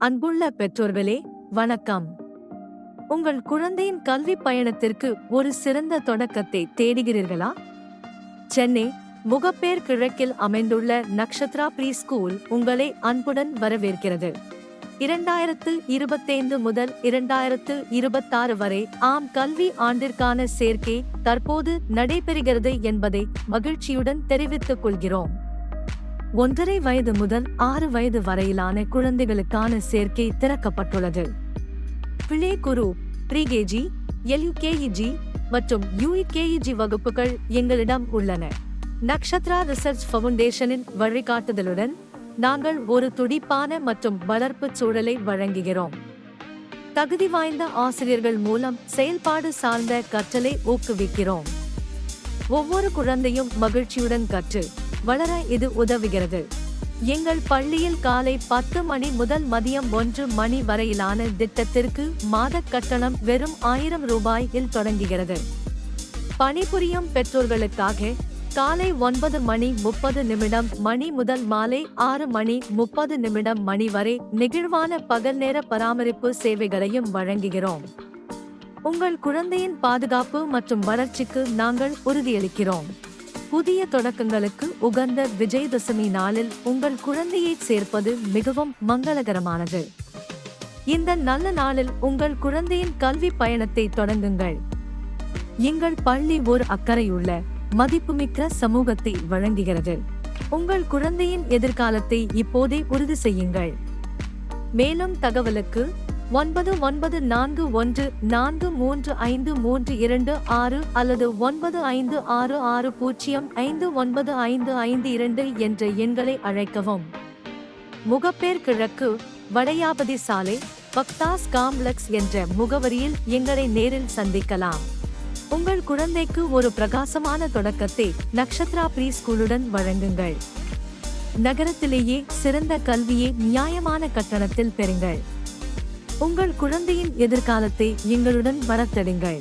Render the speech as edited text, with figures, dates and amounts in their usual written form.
அன்புள்ள பெற்றோர்களே, வணக்கம். உங்கள் குழந்தையின் கல்வி பயணத்திற்கு ஒரு சிறந்த தொடக்கத்தை தேடுகிறீர்களா? சென்னை முகப்பேர் கிழக்கில் அமைந்துள்ள நக்ஷத்ரா ப்ரீ ஸ்கூல் உங்களை அன்புடன் வரவேற்கிறது. 2025 முதல் 2026 வரை ஆம் கல்வி ஆண்டிற்கான சேர்க்கை தற்போது நடைபெறுகிறது என்பதை மகிழ்ச்சியுடன் தெரிவித்துக் கொள்கிறோம். 1.5 வயது முதல் 6 வயது வரையிலான குழந்தைகளுக்கான சேர்க்கை திறக்கப்பட்டுள்ளது. பிளே குரு, ப்ரீகேஜி, எல்யுகேஜி மற்றும் யுகேஜி வகுப்புகள் எங்களிடம் உள்ளன. நக்ஷத்ரா ரிசர்ச் ஃபவுண்டேஷனின் வழிகாட்டுதலுடன் நாங்கள் ஒரு துடிப்பான மற்றும் வளர்ப்பு சூழலை வழங்குகிறோம். தகுதி வாய்ந்த ஆசிரியர்கள் மூலம் செயல்பாடு சார்ந்த கற்றலை ஊக்குவிக்கிறோம். ஒவ்வொரு குழந்தையும் மகிழ்ச்சியுடன் கற்று வளர இது உதவுகிறது. எங்கள் பள்ளியில் காலை 10 மணி முதல் மதியம் 1 மணி வரையிலான திட்டத்திற்கு மாத கட்டணம் வெறும் 1000 ரூபாயில் தொடங்குகிறது. பணிபுரியும் பெற்றோர்களுக்காக காலை 9:30 மணி முதல் மாலை 6:30 மணி வரை நெகிழ்வான பகல் நேர பராமரிப்பு சேவைகளையும் வழங்குகிறோம். உங்கள் குழந்தையின் பாதுகாப்பு மற்றும் வளர்ச்சிக்கு நாங்கள் உறுதியளிக்கிறோம். புதிய தொடக்கங்களுக்கு உகந்த விஜயதசமி நாளில் உங்கள் குழந்தையை சேர்ப்பது மிகவும் மங்களகரமானது. இந்த நல்ல நாளில் உங்கள் குழந்தையின் கல்வி பயணத்தை தொடங்குங்கள். எங்கள் பள்ளி ஒரு அக்கறையுள்ள, மதிப்புமிக்க சமூகத்தை வழங்குகிறது. உங்கள் குழந்தையின் எதிர்காலத்தை இப்போதே உறுதி செய்யுங்கள். மேலும் தகவலுக்கு 9941435326 அல்லது 9566059552 என்ற எண்களை அழைக்கவும். முகப்பேர் கிழக்கு, வடையாபதி சாலை, பக்தாஸ் காம்ப்ளெக்ஸ் என்ற முகவரியில் எங்களை நேரில் சந்திக்கலாம். உங்கள் குழந்தைக்கு ஒரு பிரகாசமான தொடக்கத்தை நக்ஷத்ரா ப்ரீ ஸ்கூலுடன் வழங்குங்கள். நகரத்திலேயே சிறந்த கல்வியை நியாயமான கட்டணத்தில் பெறுங்கள். உங்கள் குழந்தையின் எதிர்காலத்தை எங்களுடன் வளர்த்தெடுங்கள்.